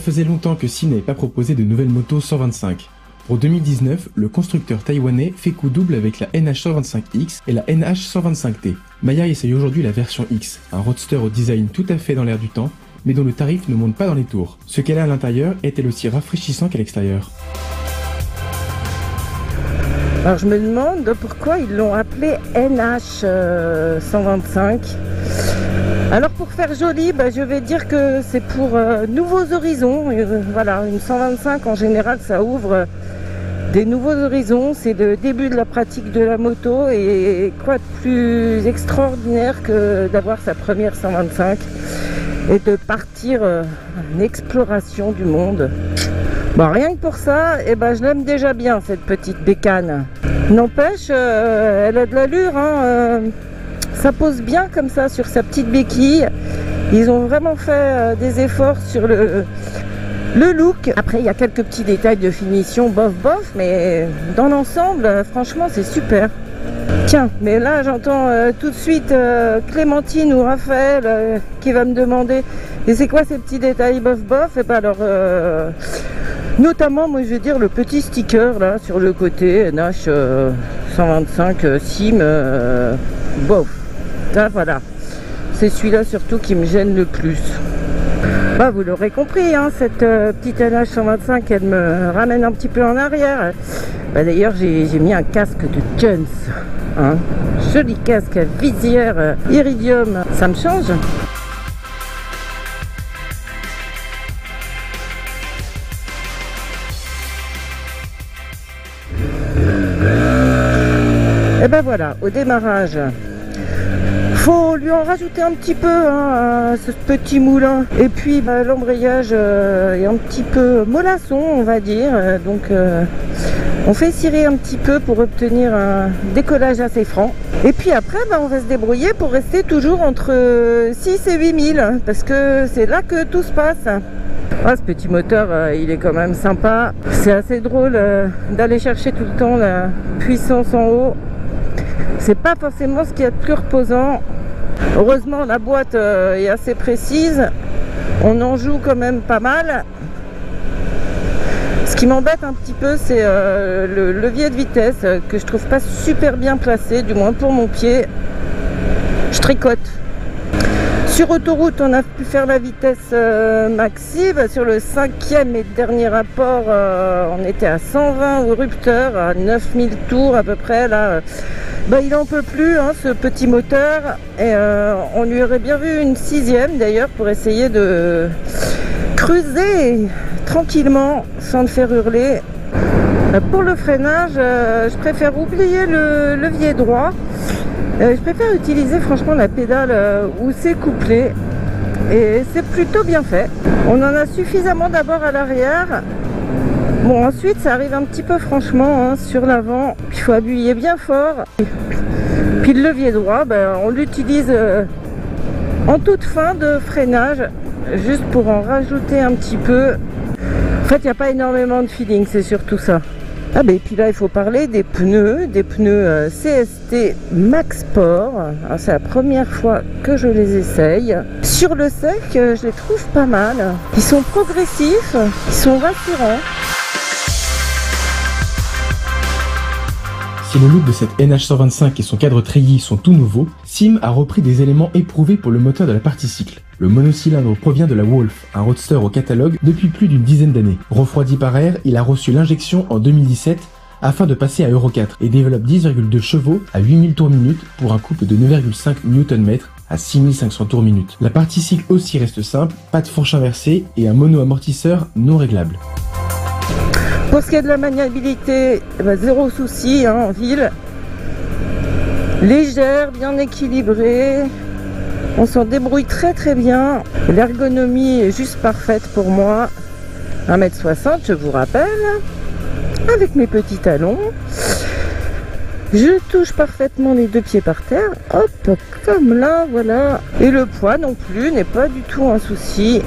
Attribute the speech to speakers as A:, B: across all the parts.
A: faisait longtemps que Sim n'avait pas proposé de nouvelle moto 125. Pour 2019, le constructeur taïwanais fait coup double avec la NH125X et la NH125T. Maya essaye aujourd'hui la version X, un roadster au design tout à fait dans l'air du temps, mais dont le tarif ne monte pas dans les tours. Ce qu'elle a à l'intérieur est elle aussi rafraîchissant qu'à l'extérieur.
B: Alors je me demande pourquoi ils l'ont appelé NH125. Alors pour faire joli, je vais dire que c'est pour nouveaux horizons. Voilà, une 125 en général ça ouvre des nouveaux horizons. C'est le début de la pratique de la moto et quoi de plus extraordinaire que d'avoir sa première 125 et de partir en exploration du monde. Bon, rien que pour ça, je l'aime déjà bien cette petite bécane. N'empêche, elle a de l'allure, hein, ça pose bien comme ça sur sa petite béquille. Ils ont vraiment fait des efforts sur le look. Après, il y a quelques petits détails de finition bof, mais dans l'ensemble, franchement, c'est super. Tiens, mais là, j'entends tout de suite Clémentine ou Raphaël qui va me demander « Et c'est quoi ces petits détails bof ?» Et alors... notamment, moi je veux dire le petit sticker là sur le côté NH 125 Sim, bof. Là, voilà, c'est celui-là surtout qui me gêne le plus. Vous l'aurez compris, hein, cette petite NH 125 elle me ramène un petit peu en arrière. D'ailleurs j'ai mis un casque de Jones, hein, joli casque à visière iridium, ça me change. Et voilà, au démarrage, faut lui en rajouter un petit peu, hein, à ce petit moulin. Et puis l'embrayage est un petit peu mollasson, on va dire. Donc on fait cirer un petit peu pour obtenir un décollage assez franc. Et puis après, on va se débrouiller pour rester toujours entre 6 et 8000, parce que c'est là que tout se passe. Ce petit moteur, il est quand même sympa. C'est assez drôle d'aller chercher tout le temps la puissance en haut. C'est pas forcément ce qu'il y a de plus reposant. Heureusement, la boîte est assez précise. On en joue quand même pas mal. Ce qui m'embête un petit peu, c'est le levier de vitesse que je trouve pas super bien placé, du moins pour mon pied. Je tricote. Sur autoroute, on a pu faire la vitesse maxi. Sur le 5e et dernier rapport, on était à 120 au rupteur, à 9000 tours à peu près. Là, il en peut plus, hein, ce petit moteur. Et on lui aurait bien vu une 6e d'ailleurs pour essayer de creuser tranquillement sans le faire hurler. Pour le freinage, je préfère oublier le levier droit. Je préfère utiliser franchement la pédale où c'est couplé et c'est plutôt bien fait. On en a suffisamment d'abord à l'arrière. Bon, ensuite ça arrive un petit peu franchement, hein, sur l'avant. Il faut appuyer bien fort. Puis le levier droit, on l'utilise en toute fin de freinage, juste pour en rajouter un petit peu. En fait, il n'y a pas énormément de feeling, c'est surtout ça. Et puis là il faut parler des pneus CST Max Sport. C'est la première fois que je les essaye. Sur le sec, je les trouve pas mal. Ils sont progressifs, ils sont rassurants.
A: Si le look de cette NH125 et son cadre treillis sont tout nouveaux, Sim a repris des éléments éprouvés pour le moteur de la partie cycle. Le monocylindre provient de la Wolf, un roadster au catalogue depuis plus d'une dizaine d'années. Refroidi par air, il a reçu l'injection en 2017 afin de passer à Euro 4 et développe 10,2 chevaux à 8000 tours minute pour un couple de 9,5 Nm à 6500 tours minute. La partie cycle aussi reste simple, pas de fourche inversée et un mono-amortisseur non réglable.
B: Pour ce qui est de la maniabilité, zéro souci, hein, en ville. Légère, bien équilibrée. On s'en débrouille très très bien. L'ergonomie est juste parfaite pour moi. 1m60, je vous rappelle. Avec mes petits talons. Je touche parfaitement les deux pieds par terre. Hop, comme là, voilà. Et le poids non plus n'est pas du tout un souci.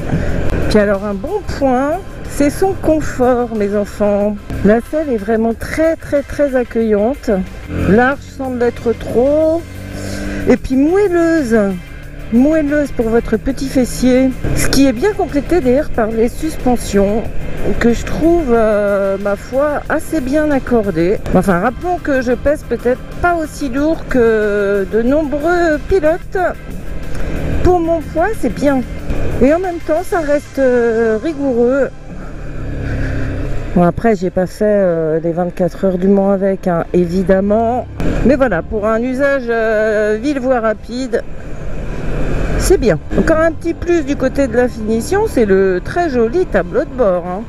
B: Puis alors un bon point, c'est son confort, mes enfants. La selle est vraiment très très très accueillante. Large sans l'être trop. Et puis moelleuse. moelleuse pour votre petit fessier, ce qui est bien complété d'ailleurs par les suspensions que je trouve, ma foi, assez bien accordées. Enfin, rappelons que je pèse peut-être pas aussi lourd que de nombreux pilotes. Pour mon poids, c'est bien. Et en même temps, ça reste rigoureux. Bon, après, j'ai pas fait les 24 heures du Mans avec, hein, évidemment. Mais voilà, pour un usage ville voie rapide, c'est bien. Encore un petit plus du côté de la finition, c'est le très joli tableau de bord, hein.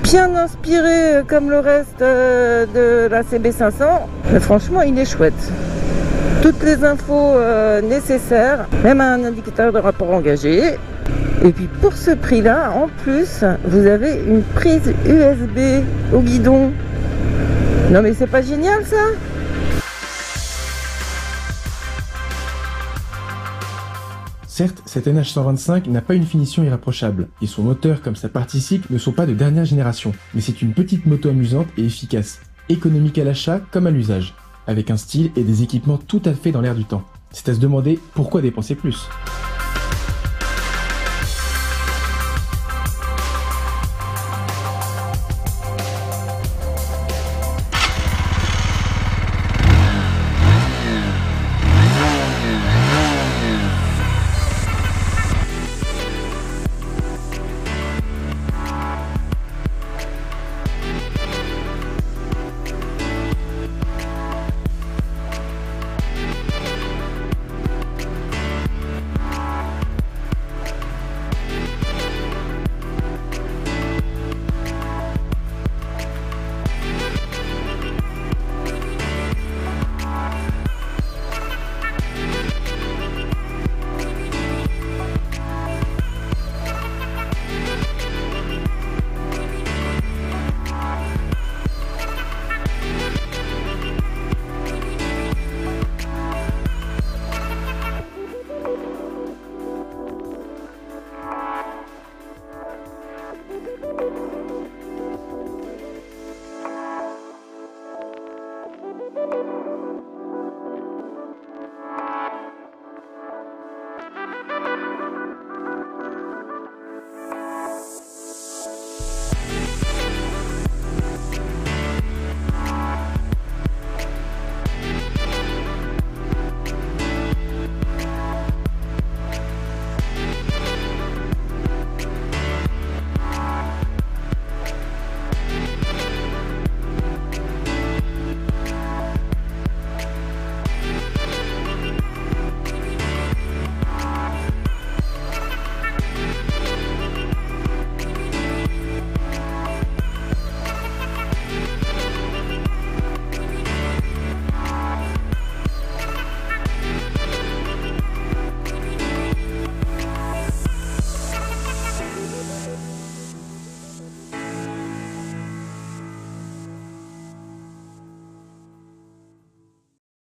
B: Bien inspiré comme le reste de la CB500. Mais franchement, il est chouette. Toutes les infos nécessaires, même un indicateur de rapport engagé. Et puis pour ce prix-là, en plus, vous avez une prise USB au guidon. Non mais c'est pas génial ça?
A: Certes, cette NH125 n'a pas une finition irréprochable, et son moteur comme sa partie cycle ne sont pas de dernière génération, mais c'est une petite moto amusante et efficace, économique à l'achat comme à l'usage, avec un style et des équipements tout à fait dans l'air du temps. C'est à se demander pourquoi dépenser plus.